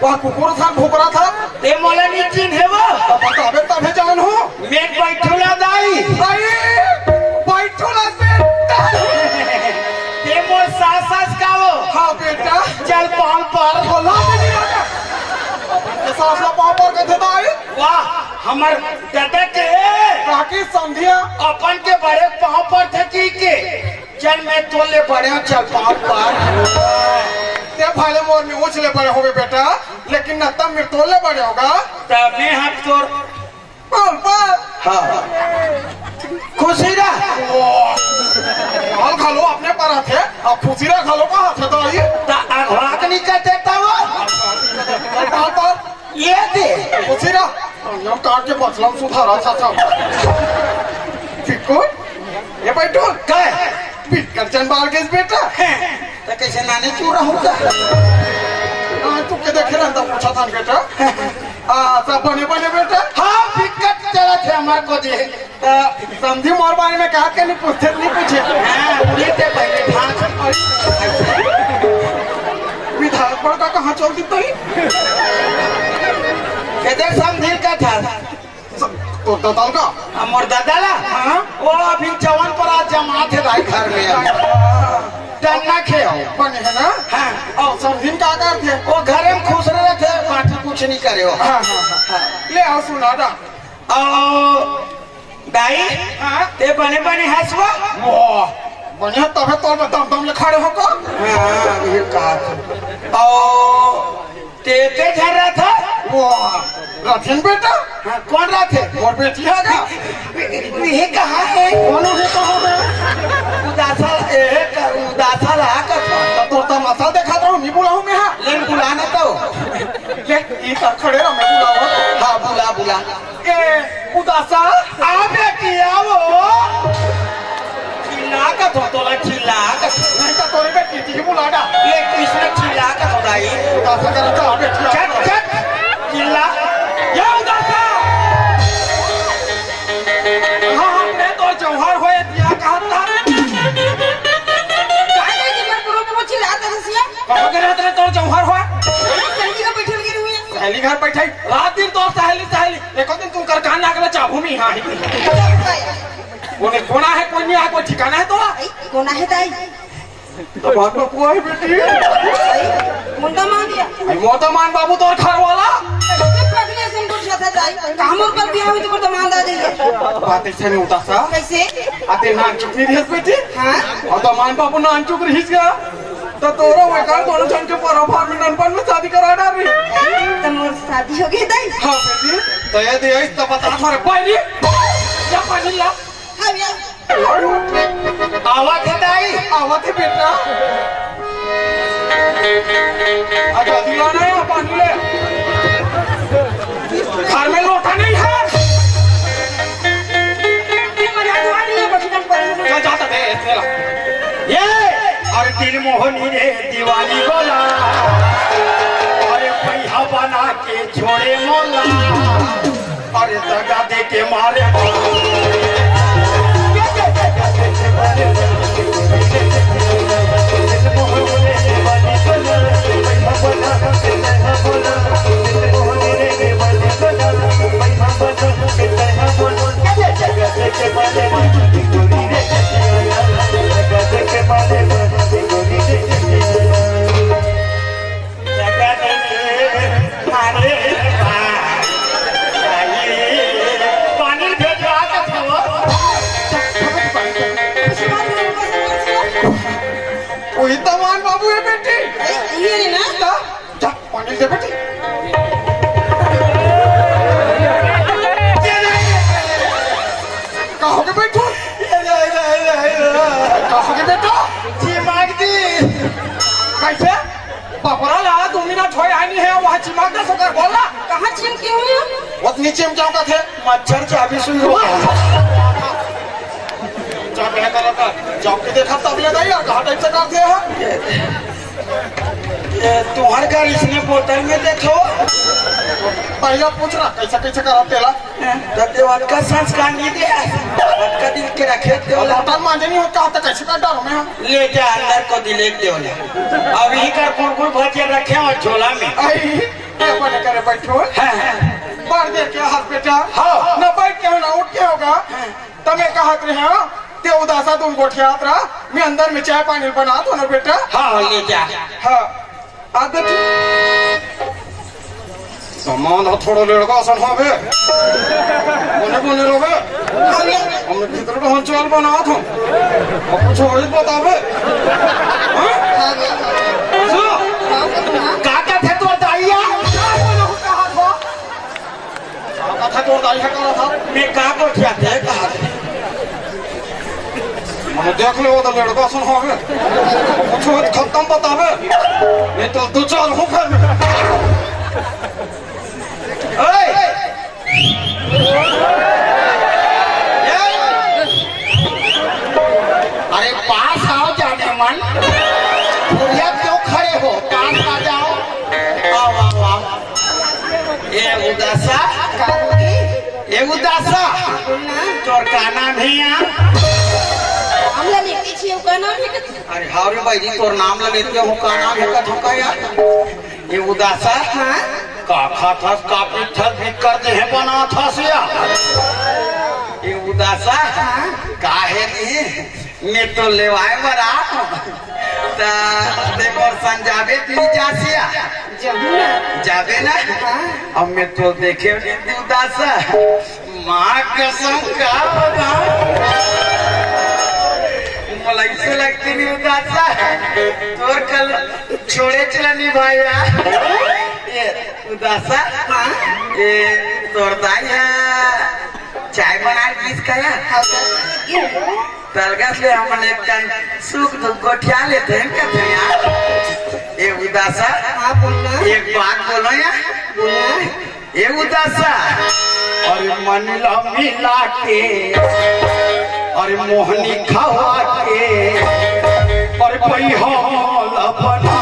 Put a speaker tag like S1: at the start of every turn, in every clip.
S1: वह कुकुर था भूक रहा था
S2: ते मोला नहीं चिन्हे वो
S1: बतावे तभी जान हो
S2: मैं बैठूला दाई
S1: दाई बैठूला बेटा
S2: ते मोर सास का वो
S1: हाँ बेटा
S2: चल पाँव पर
S1: बोला नहीं लगा अपन के सास ला पाँव पर कहते दाई
S2: वाह हमर दादा के
S1: काकी समझिया
S2: अपन के बड़े पाँव पर थे के चल मैं तोले बड़े हूँ चल पाँव पर
S1: ते भाले मोर में उछले बड़े होगे बेटा लेकिन न तब में तोले बड़े होगा
S2: तब मैं हम तोर
S1: पाँव पर
S2: हाँ खुशी रहा
S1: हाल खा लो अपने पर थे अब खुशी रहा खा लो कहाँ थे दाई
S2: ता अघराक नहीं कहते था वो
S1: पाँव पर
S2: ये दे
S1: खुशी रहा हम काट के बचलम सुधारा था फिक्को ये बैठो
S2: काय
S1: पिटकर चंबाल के बेटा
S2: तो कैसे नाने चूरा होगा
S1: तू के देखे रहता पूछा था बेटा सब बने बने बेटा
S2: हाँ विकट चला थे हमारे को दे
S1: समझी मोर बारे में कहा के नहीं पूछे
S2: हाँ उड़े थे पहले ढांच
S1: विधायक बड़का कहाँ चल दी तो
S2: कहते समझिल का था
S1: तो दादा का
S2: हमर दादा ला
S1: हाँ
S2: वो अभी जवान पर आज जमा थे भाई घर में टन्ना खे हो
S1: बने है ना
S2: हाँ
S1: और समझीन का थे
S2: वो घर में खुश रहे थे बाकी कुछ नहीं करे हो
S1: हाँ हाँ हाँ ले आओ सुना दा
S2: दाई
S1: हाँ
S2: ते बने बने हंसवा
S1: वाह बढ़िया तब है तोड़ में दम दम ले खड़े होकर
S2: हाँ ये कहा ते घर रहा था
S1: वाह रथिन बेटा
S2: हाँ, कौन रहा थे
S1: मोर बेटी है ना
S2: ये कहा है
S1: कौन है कहो
S2: उदासा रहा का
S1: तो तमाशा देखा था नहीं बुलाऊं मैं हाँ
S2: लेकिन बुलाना तो
S1: ले ये खड़े रहो मैं बुलाऊं
S2: हाँ बुला बुला
S1: ए उदासा
S2: आ बेटी आओ चिल्ला का तो चिल्ला का
S1: नहीं तो तोरी बेटी थी बुला डा
S2: ले कृष्ण चिल्ला का तो दाई
S1: उदासा कर रहा बेटी
S2: चट चट चिल्ला ये उदासा
S1: हाँ हमने तो जौहर होए दिया कहा था
S3: काहे कि मैं पूरा पूरा चिल्लाता रसिया
S1: कहाँ के रहते तो जौहर हुआ
S3: सहेली का बैठल गिर हुई
S1: सहेली घर बैठाई रात दिन तो सहेली एको दिन तुम कर कान नागला चाबू में यहाँ उन्हें कोना है कोई नहीं है कोई ठिकाना है तो
S3: कोना है दाई
S1: तो बात में कोई बेटी
S3: मुंडा मान दिया
S1: आई मोतमान बाबू तो घर वाला
S3: प्रगने से कुछ था दाई काम और कर दिया हुई तो तो मान दा देंगे
S1: बात ऐसे नहीं होता सा
S3: कैसे
S1: आते नान चुक नहीं रहिस बेटी
S3: हां
S1: और तो मान बाबू नान चुक रहिस गया तो तोरा वे कर दोनों जन के पर अफार में ननपन में शादी करा डाल रही
S3: तो मोर शादी हो गई दाई
S1: हां बेटी तो ये दे इस तो बता मारे पानी या पानी ला
S3: हां या
S2: आवाज है दाई
S1: आवत है बेटा आजा दिलाना है पानी ले घर में लोटा नहीं है
S3: मजा आ रही है बचपन पर
S1: जा जाता है चला
S2: ये और दिल मोहनी रे दीवानी बोला अरे पैसा बना के छोड़े मोला अरे दगा दे के मारे पानी भेजवा
S1: वही तमान बाबू है बेटी
S3: ये रे ना
S1: जा पानी दे बेटी कहोगे बैठो कहोगे बेटो
S2: चिमाग दी
S1: कैसे पपरा ला 2 मिनट होए आनी है वहाँ चिमाग ना सकर बोला
S3: कहां चिमकी हुई
S1: वो नीचे में जाऊंगा थे
S2: मच्छर चाबी सुई हो
S1: जब मैं कर रहा जब के देखा तब ले गई और कहाँ टाइप से करते हैं
S2: तुम्हारे घर इसने बोतल में देखो
S1: पहला पूछ रहा कैसा कैसे कराते ला
S2: देवल का संस्कार नहीं दिया का दिल के रखे देवल
S1: होटल मांझे नहीं होता तो कैसे कर डालो मैं
S2: ले जा अंदर को दिले देवल अभी का कुरकुर भजिया रखे और झोला में
S1: आई क्या बने करे बैठो बाढ़ दे के हाथ बेटा
S2: हाँ।
S1: न बैठ के हो ना उठ के होगा तमें कहत रहे हो ते उदासा तुम गोठियात रहा मैं अंदर में चाय पानी बना दो ना बेटा
S2: हाँ ले जा
S1: हाँ आ बेटी
S2: सामान थोड़ा लड़का सन होवे कोने कोने लोगे हमने भीतर तो हंचवाल बना था अब कुछ और ही बतावे काका थे तो दाइया काका थे तो दाइया करा था मैं का को क्या थे कहा मैंने देख ले वो तो लड़का सन होवे कुछ और खत्म बतावे नहीं तो दो चार हो कर अरे पास आओ जाने मन भैया क्यों खड़े हो पास आ जाओ आओ आओ आओ ये उदासा तोर का नाम है
S3: हमला लेके छियो का नाम है
S2: अरे हारे भाई जी तोर नाम ले लेते हो का नाम है का यार ये उदासा
S3: हां
S2: का खाता काफी थल भी कर दे है बना था सिया ये उदासा काहे नहीं मैं तो लेवाए बरा ता देखो संजाबे पी जासिया जाबे ना अब मैं तो देखे उदासा माँ कसम का बता मला ऐसे लगती नहीं उदासा तोर कल छोड़े चला नहीं भाईया ये उदासा ये तोर दाई चाय बना किसका यार तरगस ले हमने कन सुख दुख गोठिया लेते हैं कहते हैं यार ये उदासा एक बात बोलो यार ये उदासा और मनला मिला के और मोहनी खवा के और कोई हाल बना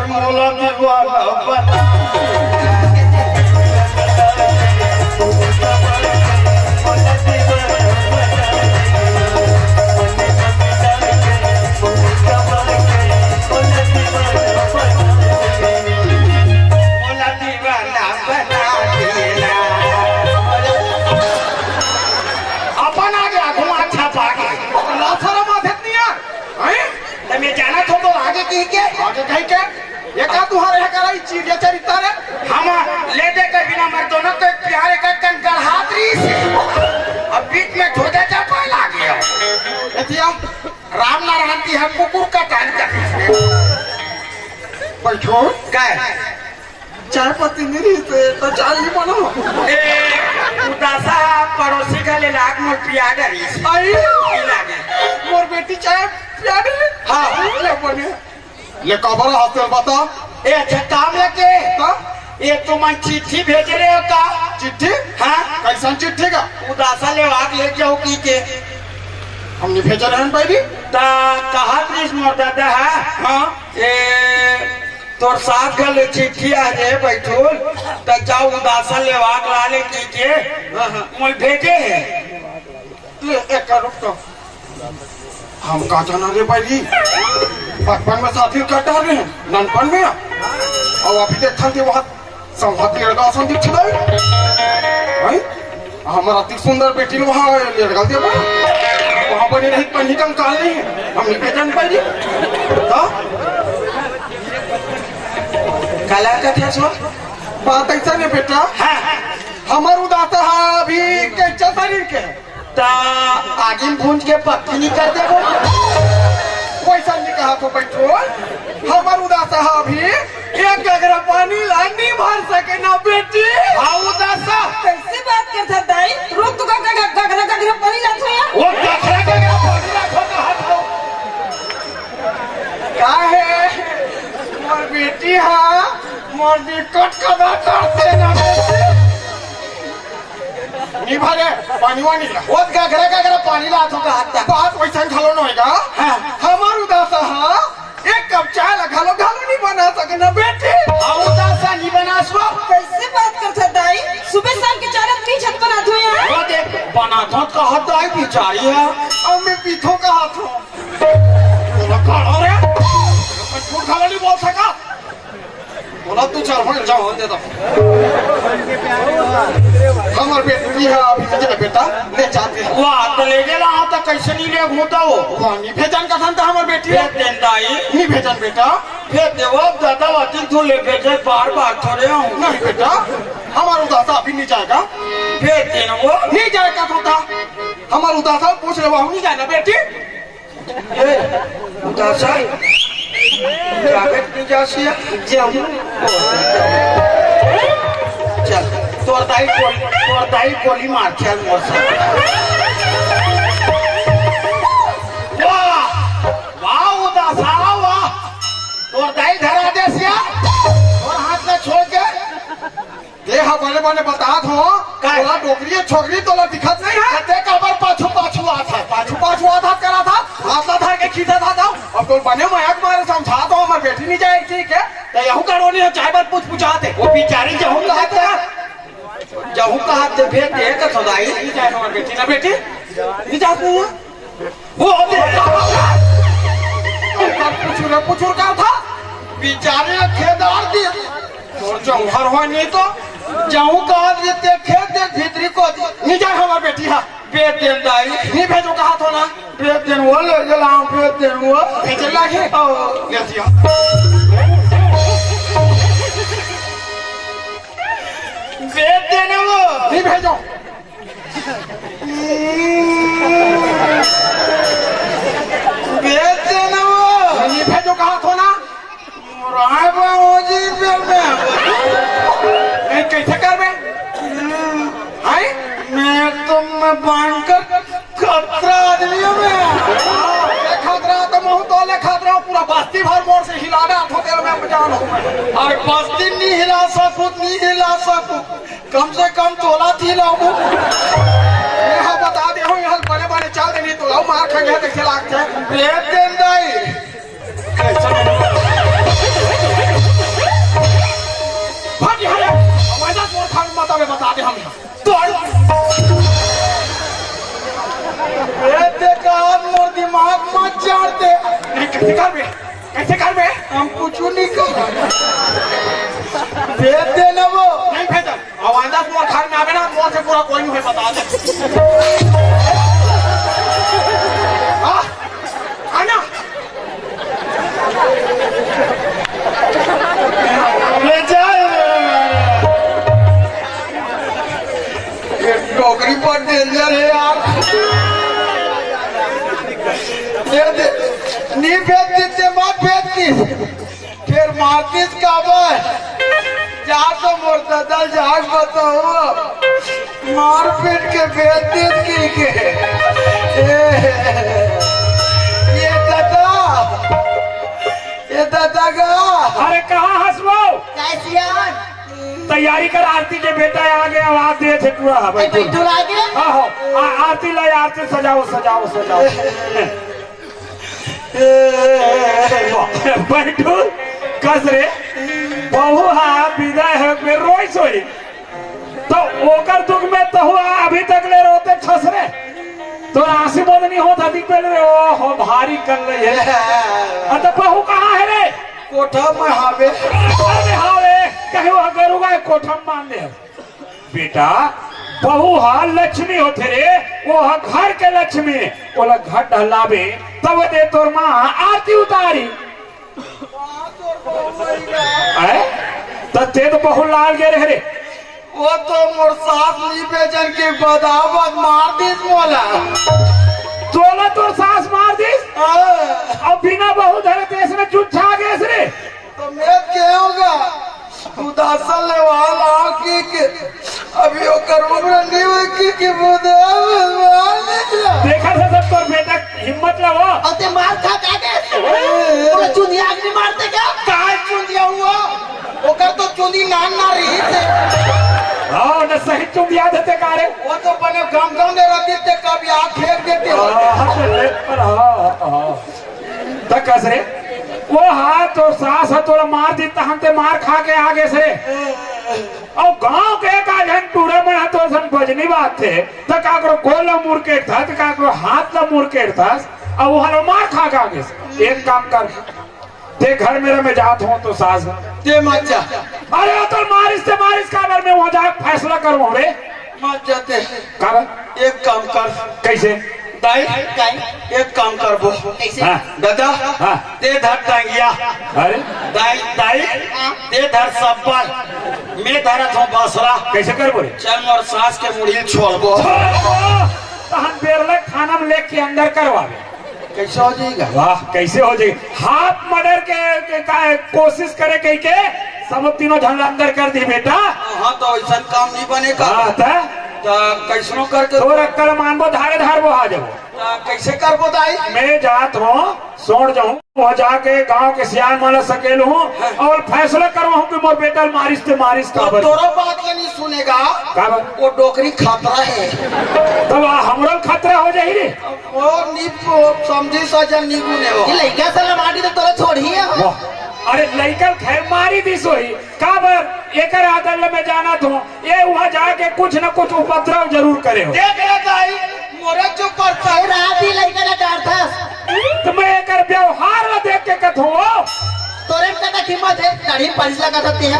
S2: और मोला दीवाना बना आगे कहीं के ये का तुम्हारे है कराई चीज या चरित्र है हम ले दे के बिना मर दोनों के प्यारे का कंकर हाथरी से अब बीच में धोदे जा पाए लागे एतिया राम नारायण की हम कुकुर का टान कर बैठो काय
S1: चाय पत्ती नहीं से तो चाय नहीं बनो
S2: ए उदासा पड़ोसी का ले लाख मोर पिया डरी
S1: आई
S2: लागे
S1: मोर बेटी चाय पिया दे
S2: हां
S1: ले बने ले कबर हाथ में बता
S2: ए अच्छा काम लगे
S1: का
S2: ये तुम चिट्ठी भेज रहे हो का
S1: चिट्ठी
S2: हाँ
S1: कैसा चिट्ठी का
S2: उदासा ले वाक ले जाओ की के
S1: हमने भेजा रहन भाई
S2: ता कहा प्लीज मोर दादा है हाँ ये तोर साथ का ले चिट्ठी आ रे बैठोल ता जाओ उदासा ले वाक ला ले की के मोल भेजे
S1: ले एक रुक तो हम का जाना रे भाई बचपन में साथी कटा रहे हैं ननपन में और अभी देखा थे वहाँ संघाती लड़का सन दिख चला है हमारा अति सुंदर बेटी वहाँ लड़का दिया वहाँ बनी रही पन्नी का काल नहीं है हम नहीं पहचान पाएंगे
S2: कला का था सो
S1: बात ऐसा नहीं बेटा हमार उदासा अभी कैसा शरीर के
S2: ता आगे भूंज के पक्की नहीं कर दे
S1: वैसा नहीं कहा तो बैठो हमार उदासा अभी एक गगरा पानी लानी भर सके ना बेटी।
S2: हाँ उदासा
S3: कैसे बात करता दाई? रोक तो गगरा पानी लात हो या?
S2: वो गगरा पानी रखो तो हाथ हो।
S1: का है मोर बेटी हाँ मोर दिक्कत कदा करते ना बेटी। नहीं भरे पानी वानी ला।
S2: वो गगरा पानी ला तो हाथ
S1: बात वैसा घालो न होएगा।
S2: हाँ।
S1: हमार उदासा हाँ एक कप चाय ला घालो नहीं बना सके ना बेटी।
S2: हाँ उदासा नहीं बना सो।
S3: कैसे बात करता दाई? सुबह शाम के 4 आदमी छत बनाते हो यार।
S2: वो देख बना तो कहा दाई बिचारी है।
S1: अब मैं पीठों का हाथ हूँ। बोला काढ़ा रे फूट खाला नहीं बोल सका। बोला तू चल हो जाओ दे दो। हमार बेटी है अभी जा बेटा ले जाते हैं।
S2: वाह तो ले गेला हाँ तो कैसे नहीं ले घूमता हो।
S1: वानी भेजन का था हमार बेटी है।
S2: भेज देन दाई
S1: नहीं भेजन बेटा।
S2: भेज देवो दादा वाती तू ले भेजे बार थोड़े हूँ।
S1: नहीं बेटा हमार उदासा अभी नहीं जाएगा।
S2: भेज देना वो
S1: नहीं जाएगा तो था हमार उदासा पूछ ले नहीं जाना बेटी।
S2: उदासा जावेद जासिया जाऊँ चल तोर दाई गोली मार चल मोर से। वाह वाह उदासा वाह तोर दाई धरा दे सिया और हाथ में छोड़ के
S1: ये हाँ बने बने बता दो तोला डोकरी छोकरी तोला दिखत नहीं है।
S2: कते कबर पाछू पाछू आता
S1: पाछू पाछू आधा करा था हाथ धर के खींचा था अब तो बने मयक मारे समझा दो हमारी बेटी नहीं जाएगी ठीक है तो यहू करो नहीं चाय बात पूछाते
S2: वो बेचारी जहू कहा थे भेज दे का सदाई
S1: नहीं जाए हमारी बेटी ना बेटी नहीं जाती है
S2: वो
S1: पूछूर का था
S2: बेचारे खेदार दिए
S1: और जौहर हो नहीं तो
S2: जाऊं कहा देते खेत दे भीतरी को
S1: नहीं जाए हमारी बेटी है
S2: भेज देन दाई
S1: नहीं भेजो कहा तो ना
S2: भेज देन वो ले जला भेज देन वो
S1: भेज लागे ले दिया
S2: भेज देन वो
S1: नहीं भेजो
S2: भेज देन वो
S1: नहीं भेजो कहा तो ना
S2: राय बाबूजी पे मैं
S1: कैसे कर में
S2: मैं तुम बांधकर खतरा आदमी हूँ मैं
S1: खतरा तो मुँह तोले खतरा पूरा बस्ती भर मोड़ से हिला दे हाथों तेरे में बजान हो
S2: और बस्ती नहीं हिला सकूं कम से कम तोला थी लाऊं
S1: यहाँ बता दे हूँ यहाँ बड़े बड़े चाल देनी तो लाओ मार खाएंगे कैसे लागते
S2: भेज देन दाई
S1: भागी हरे हमारे मोर खान माता में बता दे हम
S2: मोर दिमाग मत चाड़ते
S1: कैसे कर बे
S2: हम कुछ नहीं कर भेज देना वो
S1: नहीं भेजा आवाज़ मोर खान में आवे ना मोर से पूरा कोई नहीं बता दे आना
S2: ले जा
S1: डोगरी पर डेंजर है यार
S2: नहीं भेजती मत भेजती फिर मारतीस काबर जा तो मोर दादा जाग बताओ मार पीट के भेजतीस की के ये दादा का
S4: अरे कहाँ हंसबो तैयारी कर आरती के बेटा आ गया आवाज दे थे पूरा आहो आरती लाई आरती सजाओ बैठू कस रे बहु विदाय है में रोई सोई तो ओकर दुख में तो हुआ अभी तक ले रोते खस रे तो आंसी बदनी होता दिख पे रे ओ हो भारी कर ले है तो बहु कहाँ है रे
S2: कोठा में हावे
S4: कहे वो गरुगा कोठा मान दे बेटा बहु लक्ष्मी होते रे वो घर के लक्ष्मी बोला घर ढलावे तब दे तोर माँ आरती उतारी तो बहु लाल गे रे
S2: वो तो मोर सास ली बेचन के बदावत मार दी मोला
S4: तोला तोर सास मार दी और बिना बहू धरे देश में चुच्छा गए रे।
S2: तो मैं क्या होगा उदासा ले वाला की अभी वो करूंगा नहीं हुई की बुदा
S4: देखा था सब तो बेटा हिम्मत लगो।
S3: अते मार खा के पूरा चुनिया आगे मारते क्या?
S2: काय चुंदिया हुआ ओकर तो चुंदी नान ना रही थे।
S4: हाँ न सही तुम याद है कारे
S2: वो तो बने गम में रहती थे कभी आग फेंक देते हो।
S4: तक रे वो हाथ और सास है थोड़ा मार देता हम ते मार खा के आगे से और गांव के का जन टूरा में तो सन बजनी बात थे तो काकरो गोल मुर के था तो काकरो हाथ ला मुर के था और वो हलो मार खा के आगे से। एक काम कर ते घर मेरे में जात हो तो सास
S2: ते मचा
S4: अरे वो तो मारिस का बार में वहां जा फैसला करो रे
S2: मत जाते
S4: कर
S2: एक काम कर
S4: कैसे
S2: दाई एक काम कर वो
S4: हाँ
S2: दादा
S4: हाँ
S2: ते धर टांगिया
S4: अरे
S2: दाई ते धर सब्बर मैं धरत हूँ बासरा
S4: कैसे कर बोले
S2: चल मोर सास के मुड़ी छोड़बो
S4: तो हम बेरले खाना में लेके अंदर करवावे
S2: कैसे हो जाएगा।
S4: वाह कैसे हो जाएगी हाथ मर्डर के कोशिश करे कहीं के सब तीनों झंडा अंदर कर दी बेटा।
S2: हाँ तो ऐसा काम नहीं बनेगा
S4: हाँ
S2: तो कैसनो करके
S4: तो रक्कल मानबो धारे धार वो आ जाओ
S2: कैसे कर बताई।
S4: मैं जात हूँ सोड़ जाऊँ वहाँ जाके गांव के सियान माला सकेल हूँ और फैसला करवा हूँ कि मोर बेटा मारिस
S2: तो तोरो बात ये नहीं सुनेगा वो डोकरी खतरा है
S4: तब हमरो खतरा हो जाए रे
S2: वो नींबू समझी सजन नींबू ने हो
S3: लड़का से माटी तो तोरा छोड़ी है।
S4: अरे लड़कल खैर मारी दी सोई काबर एक आदल में जाना तो ये वहाँ जाके कुछ न कुछ उपद्रव जरूर करे हो।
S2: देख ले दाई मोरे चुप करता है
S3: रात ही लड़का ना डांटता
S4: तो मैं एक व्यवहार में देख के कथो
S3: तोरे में का कीमत है दाढ़ी पालिश लगा सकते हैं।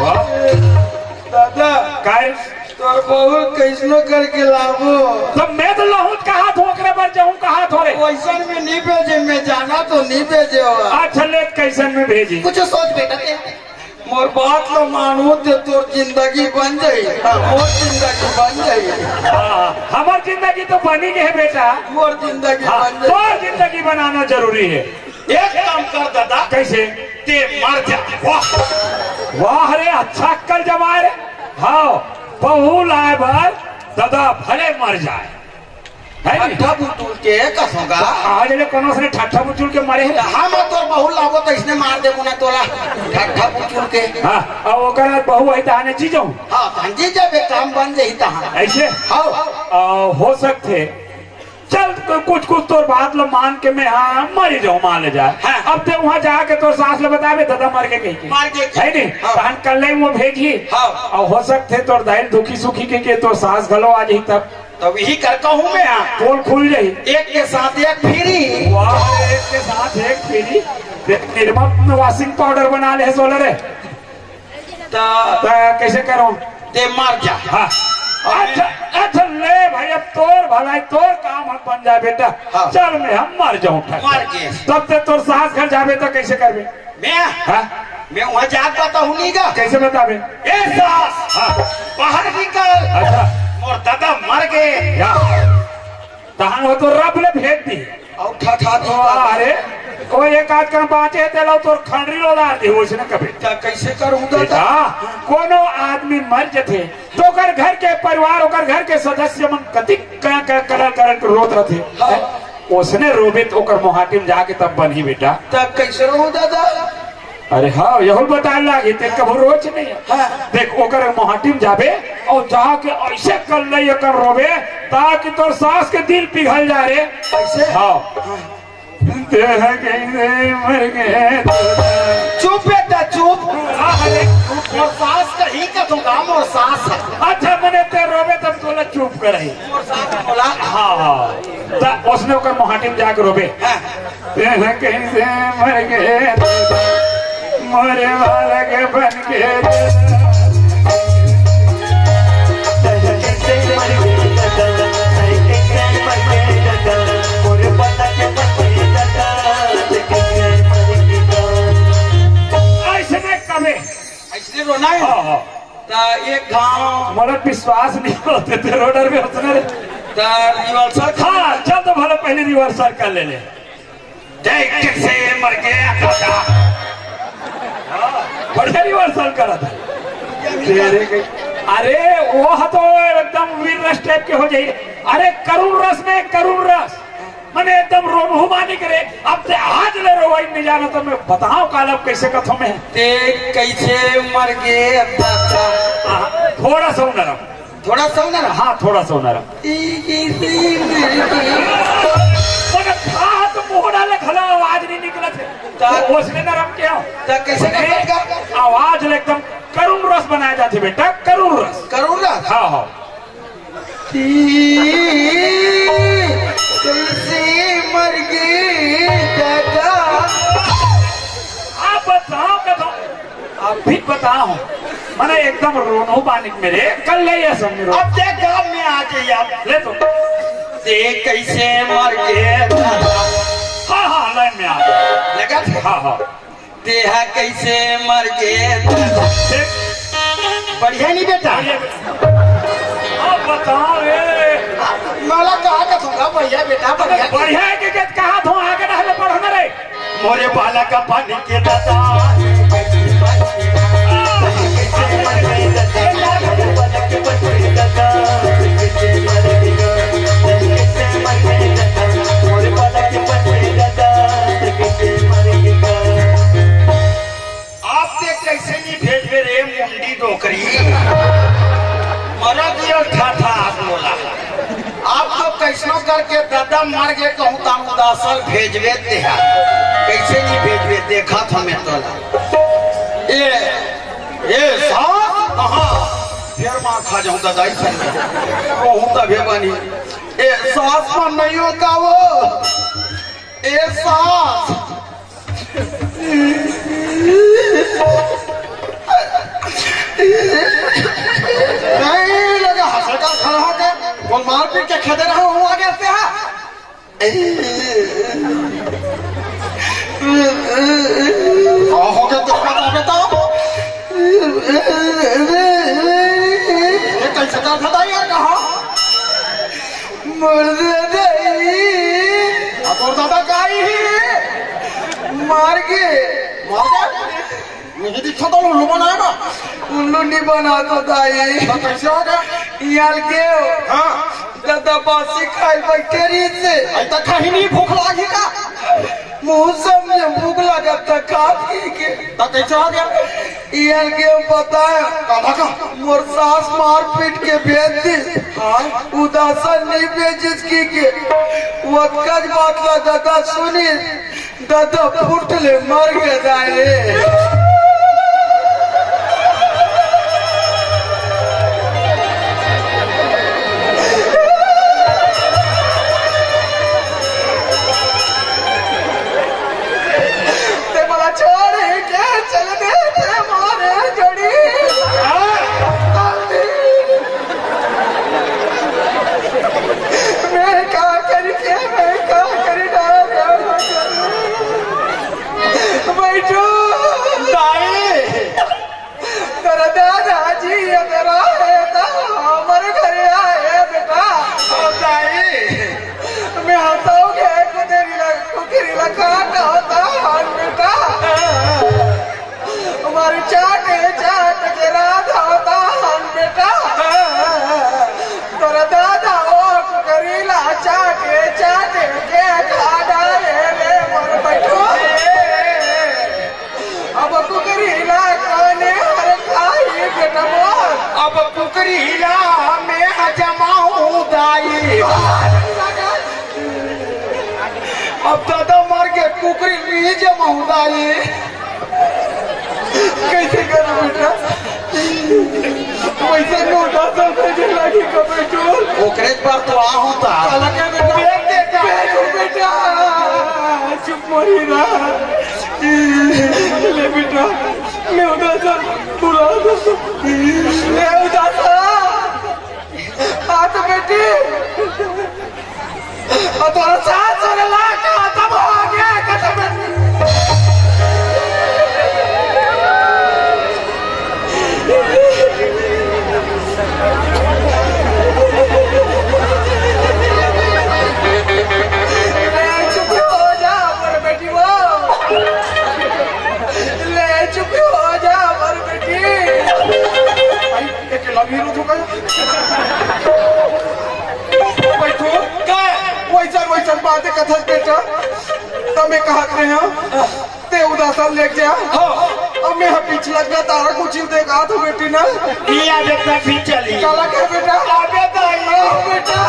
S2: दादा
S4: काय
S2: तोर बहू कैसनो करके लाबो
S4: तो मैं तो लहूत कहा ठोकरे पर जाऊं कहा थोड़े
S2: वैसन में नहीं भेजे मैं जाना तो नहीं भेजे हो।
S4: अच्छा ले कैसन में भेजी
S3: कुछ सोच बेटा ते
S2: मोर बात लो मानू तो तोर जिंदगी बन जाई मोर जिंदगी बन जाई।
S4: हमार जिंदगी तो बनी है बेटा
S2: मोर जिंदगी बन जाई
S4: तो जिंदगी बनाना जरूरी है।
S2: एक काम कर दादा
S4: कैसे
S2: ते मर जा
S4: वाह रे अच्छा कल जमा रे हाँ बहू लाए भर दादा भले मर जाए है
S2: ठट्ठा बुटुल के कसोगा
S4: आज ले कोनो से ठट्ठा बुचुल के मरे है।
S2: हाँ मैं तोर बहू लाबो तो इसने मार देबो ना तोरा ठट्ठा बुटुल के।
S4: हाँ और ओकर बहू आई ताने चीजों
S2: हाँ भांजी जब काम बन जाई तहां
S4: ऐसे
S2: हाँ
S4: हो सकते चल कुछ तो बात लो मान के मैं हाँ मरी जाऊँ मान ले जाए।
S2: हाँ।
S4: अब तो वहाँ जाके तो सास ले बतावे दादा मर के कहीं
S2: मार के
S4: है नहीं
S2: हाँ।
S4: कल नहीं वो भेजी
S2: हाँ।
S4: और हो सकते तो दाइल दुखी सुखी के तो सास गलो आ जाही तब
S2: तब यही करका हूँ मैं
S4: पोल खुल जाही
S2: एक के साथ एक फ्री
S4: वाह एक के साथ एक पीली निर्मा वॉशिंग पाउडर बना ले सोलर है
S2: तो
S4: कैसे करो
S2: ते मर जा।
S4: हाँ अच्छा अच्छा ले भाई अब तोर भलाई तोर काम हम बन जाए बेटा।
S2: हाँ।
S4: चल मैं हम मर जाऊँ
S2: मर के
S4: तब तक तोर सास घर जाबे तो कैसे करबे
S2: मैं
S4: हाँ
S2: मैं वहाँ जाग पाता हूँ नहीं का
S4: कैसे बताबे
S2: ए सास
S4: हाँ
S2: बाहर निकल
S4: अच्छा
S2: मोर दादा मर गए
S4: या तहान हो तो रब ले भेज दी
S2: और ठठा दी
S4: अरे वो एक आध कर बाँचे तेलो तोर खंडरी लो दार दी होश न कभी
S2: कैसे करूँ दादा
S4: बेटा कोनो आदमी मर जथे तो कर घर के परिवार ओकर घर के सदस्य मन कति करन रोत रथे उसने रोबित ओकर मोहाटी में जाके तब बनी बेटा
S2: तब कैसे रहूँ दादा।
S4: अरे हाँ यही बता लागे ते कभी रोच नहीं है।
S2: हाँ।
S4: देख ओकर मोहाटी में जाबे और जाके ऐसे कर नहीं कर रोबे ताकि तोर सास के दिल पिघल जा रे
S2: ऐसे
S4: हाँ मर गए
S2: चुप बेटा चुप मोर सास कहीं का दूंगा मोर सास है।
S4: अच्छा मैंने ते रोबे तब तोला चुप कर
S2: मोर सास बोला
S4: हाँ हाँ उसने ओकर मोहाटी में जाके रोबे कहीं से मर गए मरे वाला के बन के
S2: ऐसे रोना है तो एक गांव
S4: मला विश्वास नहीं होते थे रोडर में उसने
S2: तो रिवर्सल
S4: हाँ चल तो भले पहले रिवर्सल कर ले
S2: देख कैसे मर गया दादा।
S4: बढ़िया रिवर्सल करा था। अरे वो तो एकदम वीर रस टाइप के हो जाइए। अरे करुण रस में करुण रस मैंने एकदम रोनहुमानी करे। अब से आज ले रो वही नहीं जाना तो मैं बताओ कालब कैसे कथों में है।
S1: ते कैसे मर गए दादा।
S4: थोड़ा सा नरम,
S1: थोड़ा सा ना
S4: हाँ थोड़ा सा नरम। हाथ मुंह डाले खला आवाज नहीं निकला थे तो उसने नरम क्या
S1: कैसे
S4: आवाज एकदम करुण रस बनाया जाती बेटा, करुण रस।
S1: करुण रस
S4: हाँ हाँ।
S1: कैसे मर गए दादा।
S4: आप बताओ कथो, आप भी बताओ मैंने एकदम रोनो बानिक मेरे कल ले ये समझो।
S2: अब देख गाँव में आ जाइए आप
S4: ले तो
S2: देख कैसे मर गए दादा।
S4: हाँ हाँ लाइन में आ
S2: लगा
S4: हाँ हाँ
S2: देहा कैसे मर गए दादा।
S4: देख
S2: बढ़िया नहीं बेटा।
S4: आप बताओ रे
S2: माला कहा का थोड़ा बढ़िया बेटा बढ़िया।
S4: बढ़िया है कि कहा तो आगे रहले पढ़ने रे
S2: मोरे बाला का पानी के दादा। आपसे कैसे नहीं भेज रे मुंडी डोकरी मरा दिया था आप बोला आप तो कैसनो करके दादा मार गए कहूँ ताम उदासल भेजवे देहा कैसे नहीं भेजवे देखा था मैं तोला ये सास हाँ फिर मार खा जाऊँ दादा इसे कहूँ तभी बनी ए सास में नहीं होगा वो ए सास नहीं लगा हंसका खड़ा होकर वो मार पीट के खदे रहा हूँ आगे से हो गया तो बताओ ये कैसे कर बताइए कहा मुर्दे अब और दादा गाई मार के नहीं दिखा तो उल्लू बनाया ना उल्लू नहीं बना तो दाई कैसे हो गया यार के हाँ दादा बासी खाई बैठे रही से ऐसा कहीं नहीं भूख लगी का मुंह सब में भूख लगा था खा पी के तो कैसे हो गया यार के बताया कहा का मोर सास मार पीट के भेज दी उदासन नहीं भेजिस की के वतकज बात ला दादा सुनी दादा फुट ले मर गए जाए अब दादा मार के कुकरी नहीं जमा होता ये कैसे करो बेटा वैसे नोटा सब भेजे लगी का बेटो ओकरे पर तो आ होता लगे बेटा बेटा चुप मरी ना ले बेटा मैं उधर से बुला दो मैं उधर से आ तो बेटी और तो साथ और लाका तब हो गया खत्म चुप हो जा पर बेटी
S1: बैठो वैसन बातें कथा बेटा तमें कहत रहे हो ते उदासन ले जा अब मैं पिछला का तारा कुछ देगा तो बेटी ना
S2: किया बेटा भी चली
S1: काला क्या बेटा
S2: आबे दाई
S1: बेटा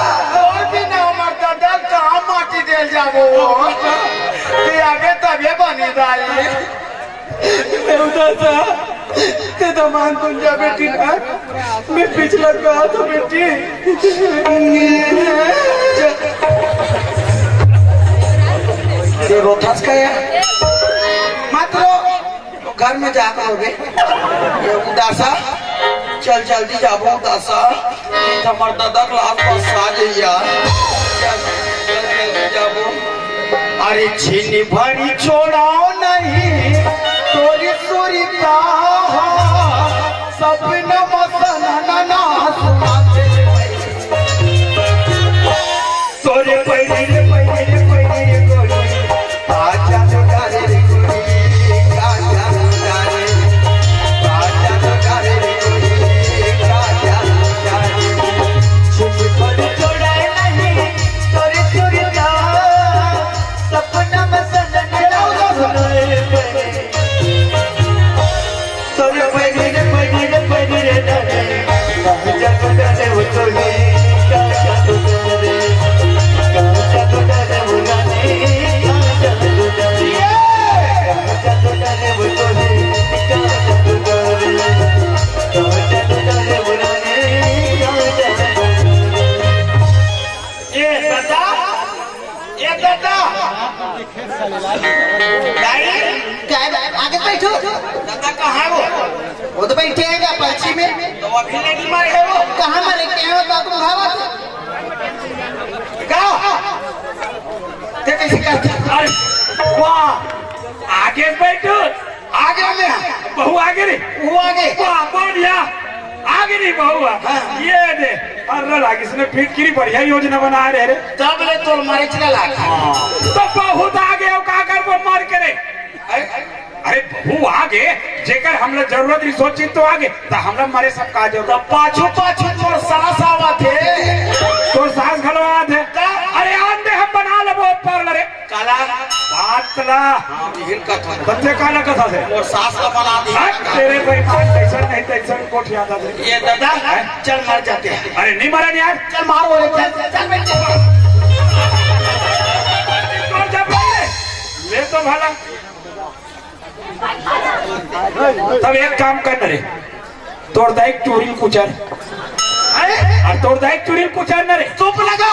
S2: और भी ना मरता दल कहां माटी दे जाबो ते आबे तबे बनी दाई
S1: उदासा ते दमान तुम जा बेटी ना मैं पिछला का तो बेटी ये रोथास का है मात्र घर में जाकर होगे ये उदासा चल जल्दी जाबो उदासा हमार दादा क्लास पास आ गया चल जल्दी जाबो
S2: अरे छीनी भरी छोड़ाओ नहीं तोरी तोरी का सपना मसना ना तोरे पहिले गोरी आजा तो डारे रे गोरी आजा तो डारे आजा तो डारे रे गोरी आजा तो डारे छीनी भरी छोड़ाए नहीं तोरी तोरी का सपना मसना ना तोरे पहिले डारे आजा तो डारे वो तोरी आजा तो डारे
S3: आगे बैठो
S2: दादा कहाँ है
S3: वो तो बैठे हैं पर्ची में
S2: तो अभी नहीं मारे है वो
S3: कहाँ मारे क्या होता तुम भावा
S2: गाओ ते कैसे करते
S4: अरे वाह आगे बैठो
S2: आगे में
S4: बहू आगे रे
S2: वो आगे
S4: वाह बढ़िया आगे नहीं बहू ये दे अरे लाग इसने फिर बढ़िया योजना बना रहे रे
S2: तब ले तो मारे चला लागे
S4: तो बहुत आगे हो का कर वो मार करे अरे बहू आगे जेकर हमला जरूरत नहीं सोची तो आगे तो हमला मारे सब का जरूरत
S2: पाछू मोर सास आवा थे
S4: तो सास घलवा थे अरे आन दे हम बना लेबो पर रे
S2: काला
S4: बातला
S2: हिल का था
S4: बच्चे काला कथा से
S2: मोर सास का बना दी
S4: तेरे भाई मान तैसन नहीं तैसन कोठी आता थे
S2: ये दादा चल मर जाते हैं
S4: अरे नहीं मरा यार
S2: चल मारो रे चल बैठ
S4: कौन जा पहले ले तो भला तब एक काम कर रे तोड़ दाई चोरी कुचर और तोड़ दाई चोरी कुचर न रे
S2: चुप लगा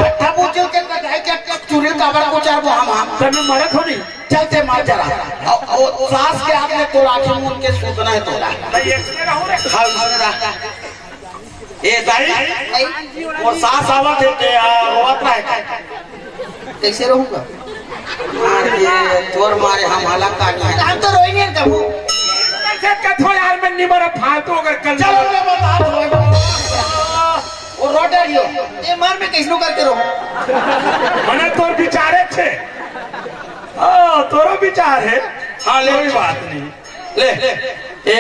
S2: कट्ठा पूछो के कटाई के चुरी काबर को चार वो हम
S4: तब मैं मरत हो नहीं
S2: चलते मार जरा और सास के हाथ में तो आंखें मूंद के सूतना है तोला
S4: तो ये इसमें रहूं रे
S2: हां इसमें रहा ए दाई और सास आवा थे के रोत रहा है
S3: कैसे रहूंगा
S2: ये तोर मारे हम हालत काटना है
S3: हम तो रोई नहीं कहूँ
S4: से कथो यार मैं नहीं मरा फालतू अगर कल
S2: चलो मैं बता दो वो रोटरियो
S3: ये मार में कैसे करके रहूं
S4: मने तोर विचारे थे तोरो विचार है
S2: हाँ ले
S4: कोई बात नहीं
S2: ले ए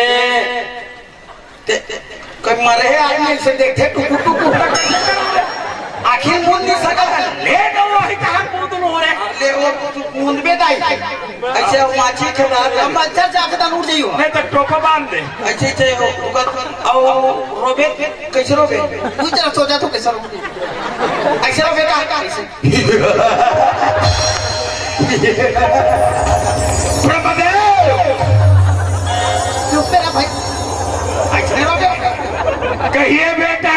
S2: कोई मरे आदमी से देखे टुकु टुकु आखिर मुंड नहीं सकता
S4: ले दो वही कहां मुंड नो रे
S2: ले वो मुंड में दाई ऐसे माछी खड़ा
S3: हम अच्छा जाके उड़ जाइयो
S4: नहीं तो टोपा बांध दे
S2: ऐसे थे और रोबे कैसे रोबे
S3: तू जरा सोचा तो कैसे रहूं
S2: ऐसे रोबे का कैसे
S3: चुप रह भाई
S2: ऐसे रोबे
S4: कहिए बेटा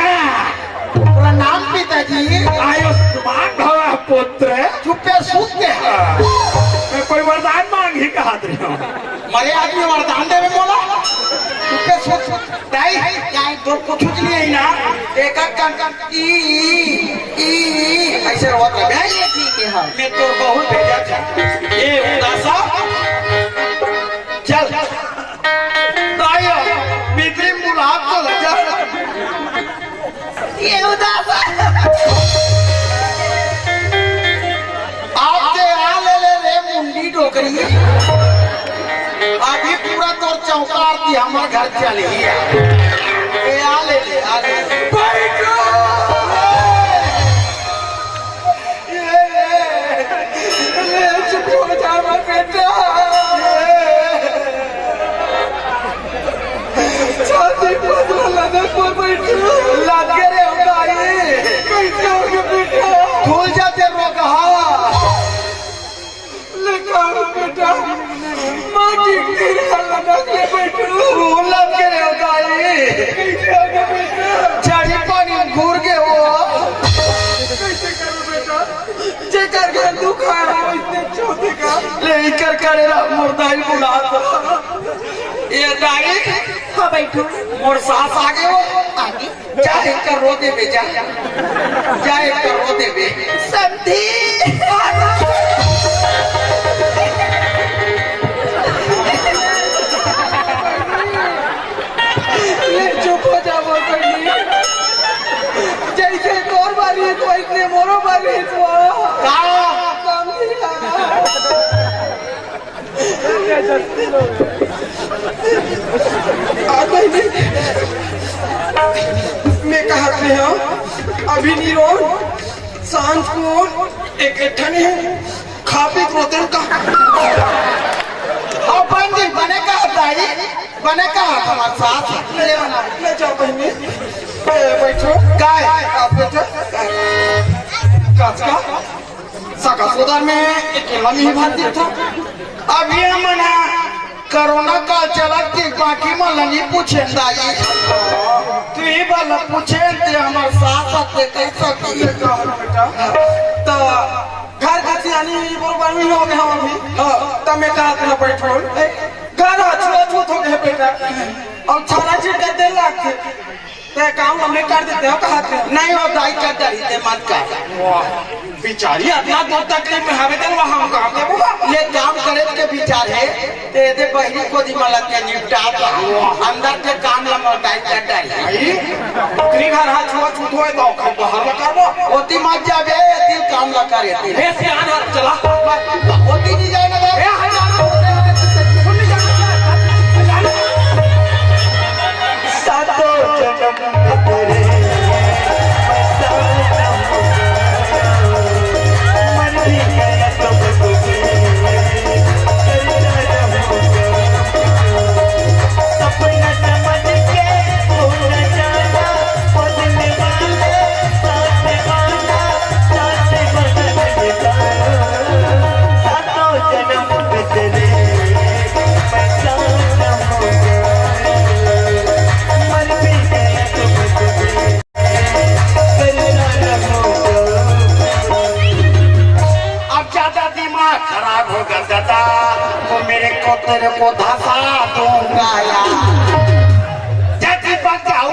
S3: पूरा नाम पिताजी
S4: आयुष्मान भव पुत्र
S3: चुपे सूत के
S4: मैं कोई वरदान मांग ही कहा रही हूँ
S2: मरे आदमी वरदान देवे बोला चुपे सूत दाई यार तो कुछ नहीं है ना एक कान ई ऐसे रोत रहे
S3: ये ठीक है हां
S2: मैं तो बहुत भेजा था ये उदासा चल दाया मित्री मुलाकात तो लगा
S3: ये उदास
S2: आपके आले ले रे मुंडी डोकरी अभी पूरा तो चौकार थी हमारे घर चली ये आले ले
S1: बैठो ले चुप हो जा मत बेटा छाती पतला लगा कोई बैठो
S2: लगे रे उदाई
S1: कैसे हो गया बेटा
S2: भूल जाते रोगा
S1: लगा बेटा माटी तेरे लगा के बैठो
S2: भूल लगे रे उदाई
S1: कैसे हो गया बेटा
S2: चढ़ी पानी घूर के वो
S1: कैसे करूं बेटा जेकर घर दुख आया हो इतने छोटे का
S2: ले कर करेला मुर्दाई बुला ये दाई
S3: हाँ बैठो
S2: मोर सास आगे हो आगे जाए कर रो दे बे जाए कर रो दे बे
S3: समधी
S1: ले चुप हो जा वो बहनी जैसे तोर बारी है तो इतने मोरो बारी है तो काम मैं कहा थे अभी नहीं रो सांझ को एक ठने खा पी रोते का
S2: और बने का दाई बने का हमारे साथ
S1: ले बना ले जाओ बहनी बैठो
S2: गाय
S1: आप बैठो काच का साका सोदार में अकेला नहीं भाती था
S2: अभी मना कोरोना का चला के बाकी मला नहीं पूछे दाई तू ही वाला पूछे ते हमारे साथ आते कैसा की
S1: बेटा तो घर का सियानी बरोबर में हो गया अभी तब मैं कहा था बैठो घर छूत हो गया बेटा और छाना चीट कर दे लाख ते काम हमने कर देते हो कहा थे
S2: नहीं हो दाई का डरी ते मत का
S1: बेचारी अपना दूर तकलीफ में हवे तो वहां काम दे बुआ
S2: ये काम करे के विचार है ते दे बहरी को दी मला के निपटा अंदर के काम ला दाई का डरी
S1: भाई बकरी घर हाथ छूत हो तो खा बाहर में करबो
S2: ओती मत जाबे ती काम ला करे ती
S1: हे से आना चला
S2: ओती नहीं जाए ना
S1: ए हाय
S2: सातो जन्म तेरे मन भी गया तुम सपना समझ के भूल जाना बदलने वाले साथ आना साथ बदलने सातो जन्म तेरे मैं जाना खराब हो गया दादा तो मेरे को तेरे को धसा दूंगा जैसे बच जाओ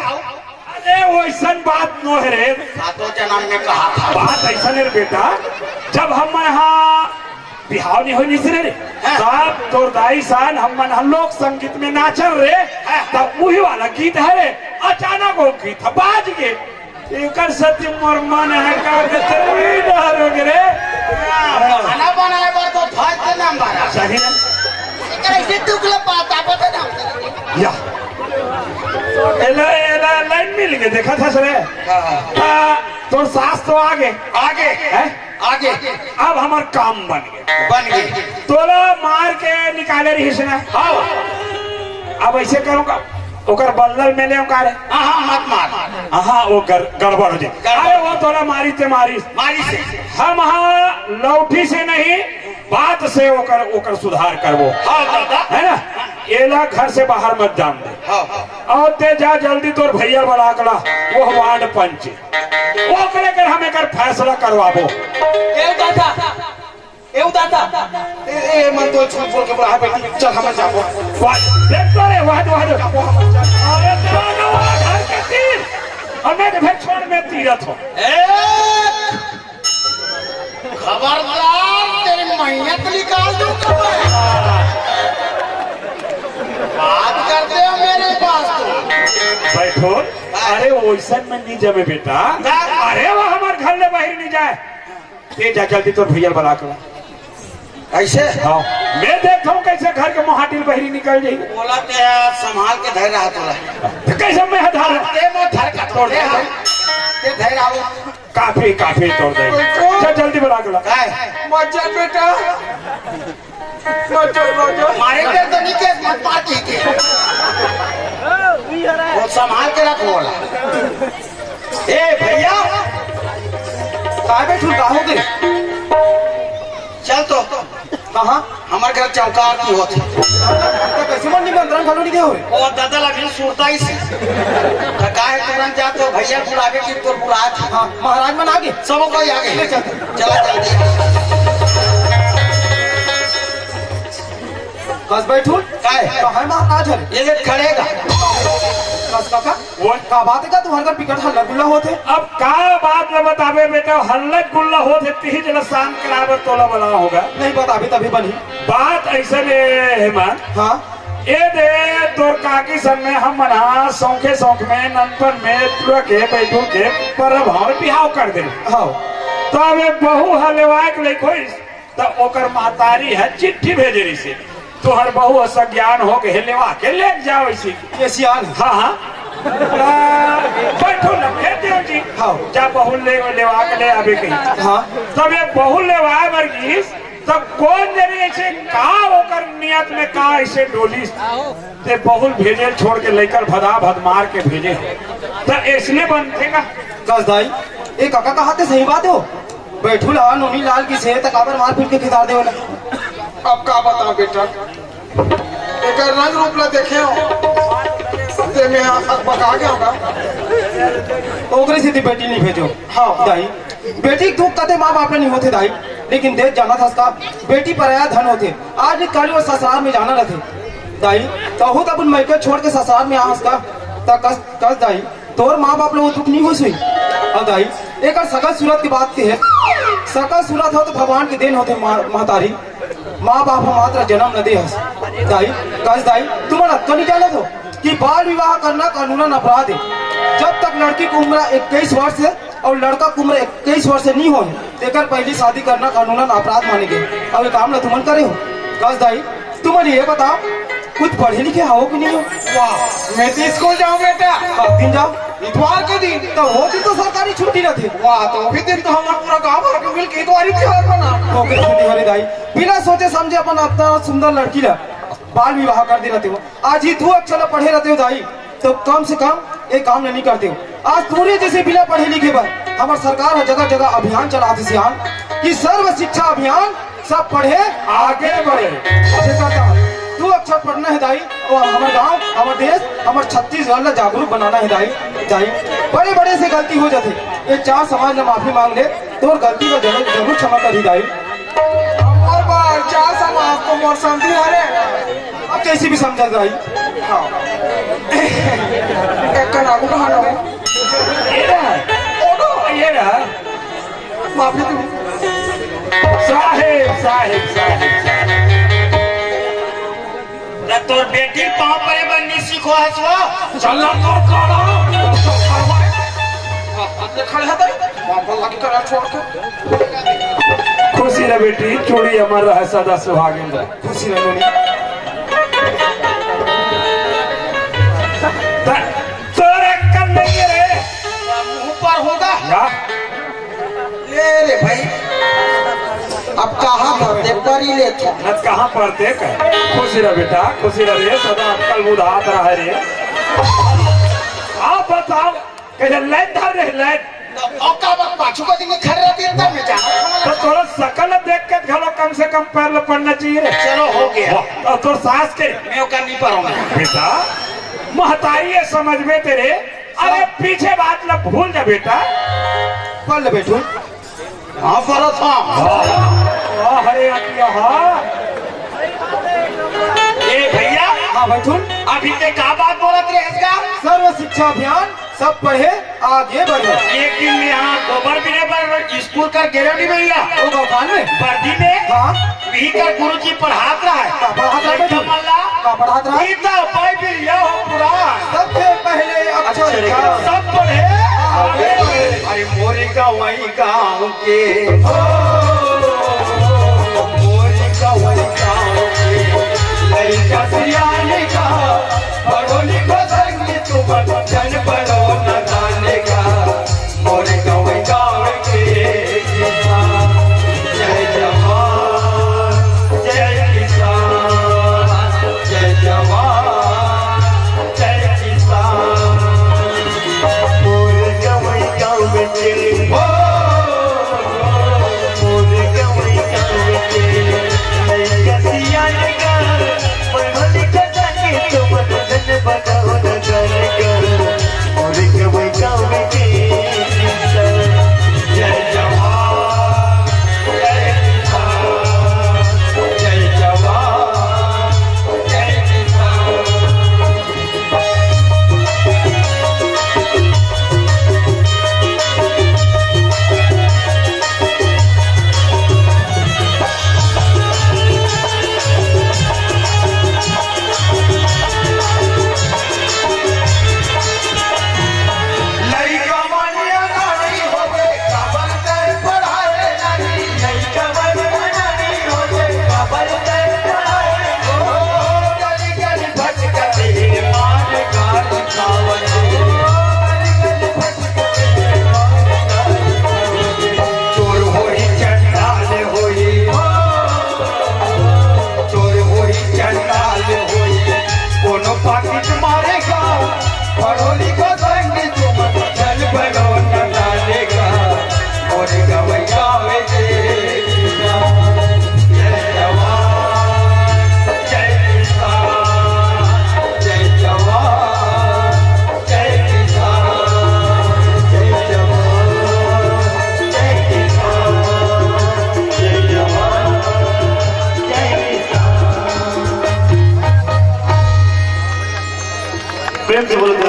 S4: अरे वैसन बात नो है रे
S2: सातों जन्म में कहा था
S4: बात ऐसा नहीं रे बेटा जब हम यहाँ बिहाव नहीं हुई नहीं रे तब तोर दाई सान हम लोग संगीत में नाचल रे तब वही वाला गीत है रे अचानक वो गीत बाज के एकर सत्य मोर मन है का चलवी डर रे
S2: खाना बनाए बार तो फर्स्ट नंबर
S4: सही ना
S2: कैसे टुकला पाता पता ना
S4: या एला लाइन मिल गए देखा था सरे तोर सास तो आगे
S2: आगे
S4: है
S2: आगे
S4: अब हमार काम बन गए तोला मार के निकाले रही से ना
S2: हाँ
S4: अब ऐसे करूँगा ओकर बल्लल में ले रे
S2: हाँ मत मार
S4: हाँ वो गड़बड़ हो जाए अरे वो तोला मारी ते मारी
S2: से
S4: हम हाँ लौठी से नहीं बात से ओकर सुधार करबो
S2: हाँ दादा
S4: है ना एला घर से बाहर मत जान दे
S2: हाँ
S4: और ते जा जल्दी तोर भैया बड़ा कला वो वार्ड पंच वो करे कर हमें कर फैसला करवाबो
S1: ए मन तो छूट बोल के बोला है बेटी चल हम जाबो
S4: देख तो रे वाद अरे देवानो घर के तीर और मैं तो फिर छोड़ में तीरथ हो
S2: खबरदार तेरी मैयत निकाल दूंगा बात करते हो मेरे पास तो
S4: बैठो अरे वैसा में नहीं जमे बेटा अरे वो हमारे घर में बाहर नहीं जाए ते जा जल्दी तो भैया बड़ा कर
S2: ऐसे
S4: हाँ मैं देखता हूँ कैसे घर के मोहाटिल बहरी निकल जाएगी
S2: बोला ते संभाल के धैर्य रहा तोला
S4: तो कैसे मैं हधार
S2: ते मैं धर का तोड़ दे ते धैर्य आओ
S4: काफी काफी तोड़ देंगे चल जल्दी बना के ला
S2: काय
S1: मत जा बेटा मत जा
S2: मारे के तो नहीं के मत पाती के वो संभाल के रख बोला ए भैया
S1: काय बैठू काहो के
S2: चल तो
S1: कहां
S2: हमारे घर चौकार की होती
S1: तो कैसे मन निमंत्रण खालो नहीं हो रे
S2: और दादा लगी सुरता ही से काहे तुरंत जा तो भैया बुलावे की तो बुला थी
S1: हां महाराज मन आगे
S2: सब कोई आगे
S1: ले चल
S2: चला जल्दी
S1: बस बैठू
S2: काय
S1: कहां महाराज है
S2: ये ले खड़ेगा
S1: बस काका
S4: वो
S1: का बात है का तुम्हारे घर पिकट हल्ला गुल्ला होते
S4: अब का बात न बतावे बेटा हल्ला गुल्ला हो ती जला शाम करावे तोला बना होगा
S1: नहीं बताबी तभी बनी
S4: बात ऐसे ले हेमंत
S1: हाँ
S4: ये दे तोर काकी सब में हम मना सौखे सौख में ननपन में तुरा के बैठू के परब और बिहाव कर दे
S1: हाँ
S4: तो अब एक बहू हलवाए के लेको तो ओकर महतारी है चिट्ठी भेजे रही से तोहर बहू सज्ञान हो के लेवा के ले जाओ इसी
S1: ये सियान है।
S4: हाँ हाँ बैठो ना भेज दियो जी
S1: हाँ।
S4: जा बहू लेवा के ले आवे कहीं
S1: हाँ
S4: तब ये बहू लेवा वर्गीस तब कौन जरिए से का होकर नियत में का ऐसे डोली ते बहुल भेजे छोड़ के लेकर भदा भदमार के भेजे तो इसलिए बनतेगा
S1: कस दाई ये काका कहा थे सही बात हो बैठू ला नोनी लाल की से तकाबर मार पीट के खिदार दे वाला
S5: अब का बता बेटा एक रंग रूप ला देखे हो ते में बका गया होगा
S1: ओकरे से बेटी नहीं भेजो
S5: हाँ।
S1: दाई बेटी दुख कते माँ बाप नहीं होते दाई लेकिन देख जाना था उसका बेटी पराया धन होते आज कल वो ससुराल में जाना रहते दाई कहू तब उन मैके छोड़ के ससुराल में आ उसका कस कस दाई तोर माँ बाप लोग दुख नहीं हो सुई और दाई एक सकल सूरत की बात की है सकल सूरत हो तो भगवान के देन होते महतारी माँ बाप मात्र जन्म न दे हस दाई कस दाई तुम्हारा अक्का नहीं जाना तो कि बाल विवाह करना कानूनन अपराध है जब तक लड़की की उम्र 21 वर्ष है और लड़का की उम्र 21 वर्ष से नहीं हो देकर पहली शादी करना कानूनन अपराध माने गए अब ये काम न तुमन करे हो कस दाई तुम्हारे ये बताओ कुछ पढ़े लिखे हो कि नहीं हो
S5: वाह मैं तो स्कूल जाऊँ बेटा
S1: दिन जाओ
S5: इतवार के दिन
S1: तो वो दिन तो सरकारी छुट्टी न थी
S5: वाह तो भी दिन तो हमारा पूरा गांव भर के मिल के इतवारी त्योहार मना
S1: ओके छुट्टी वाली दाई बिना सोचे समझे अपन अपना सुंदर लड़की ला बाल विवाह कर दे रहते हो आज ही तू अक्षर पढ़े रहते हो दाई तो कम से कम एक काम नहीं करते हो आज पूरे जैसे बिना पढ़े लिखे पर हमारे सरकार हर जगह जगह अभियान चलाते सियान कि सर्व शिक्षा अभियान सब पढ़े आगे बढ़े तू अक्षर पढ़ना है दाई और हमारे गांव हमारे देश हमारे छत्तीसगढ़ ला जागरूक बनाना है दाई दाई बड़े बड़े से गलती हो जाते ये चार समाज ने माफी मांग ले तो गलती को जरूर क्षमा करी दाई
S5: और बार चार समाज को मोर समझी हरे
S1: अब कैसी भी समझा दाई
S5: हाँ एक का नागु कहाँ ना
S4: ये रहा
S5: माफी तुम
S4: साहेब साहेब साहेब
S2: तोर बेटी पाँव परे बननी सीखो हसवा
S4: चल तो करो
S5: अपने खड़े हैं दाई पापा लगी कर छोड़ के
S4: खुशी रह बेटी चूड़ी अमर रहे सदा सुहागिन रहे
S1: खुशी रहो नहीं
S4: तोरे कल नहीं रे
S2: मुंह पर होगा
S4: या
S2: ले रे भाई अब कहाँ पर दे परी ले तो
S4: नत कहाँ पढ़ते कह खुशी रह बेटा खुशी रह रे सदा अक्कल बुधात रहे रे आप बताओ कैसे लाइन धर रहे लाइन
S2: औका बात पाछू को दिन खड़े रहती है तब मैं जाना
S4: तो थोड़ा सकल देख के घलो कम से कम पैर में पड़ना चाहिए रे
S2: चलो हो गया
S4: और तो सास के
S2: मैं ओका नहीं पाऊंगा
S4: बेटा महतारी है समझ में तेरे अरे पीछे बात न भूल जा बेटा
S1: पढ़ ले बैठू
S2: हाँ पर था
S4: हरे हाँ
S2: ए भैया
S1: हाँ बैठू
S2: अभी ते का बात बोलत रहे इसका
S1: सर्व शिक्षा अभियान सब पढ़े आगे बढ़े
S2: एक दिन यहाँ गोबर बिने पर स्कूल कर गिरे नहीं भैया
S1: वो भगवान में
S2: वर्दी में
S1: हाँ
S2: भी कर गुरुजी पढ़ात रहा है
S1: का पढ़ात रहा है
S2: मल्ला
S1: का पढ़ात रहा है
S2: गीता बाइबिल यह हो पुराण
S1: सबसे पहले अक्षर का
S2: सब पढ़े अरे मोरी का वही गाँव के मोरी गवई गाँव के लड़का सियाने का पढ़ो लिखो संग तुम जन बनो न जाने का मोरे गवई गाँव के किसान जय जवान जय किसान जय जवान जय किसान मोरे गवई गाँव के मोरे गवई गाँव के लड़का सियाने का पढ़ो लिखो संग तुम जन बनो न जाने का मोरे गवई गाँव के किसान जय जवान जय किसान जय जवान जय किसान लड़का मानिया नानी होवे काबर कर पढ़ाए नानी लड़का मानिया नानी होवे काबर कर पढ़ाए ओ गली गली भटकते मार गाली खावत गली गली भटकते मार गाली खावत चोर होई चंडाल होई चोर होई चंडाल होई कोनो पाकिट मारेगा पढ़ो लिखो संग तुम चल बनो न जानेगा और गवई गाँव के किसान जय जवान जय किसान जय जवान जय किसान जय जवान जय किसान जय जवान जय किसान
S6: प्रेम से बोलकर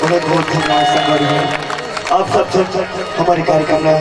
S6: बहुत बहुत धन्यवाद संगवारी। आप सब हमारे कार्यक्रम में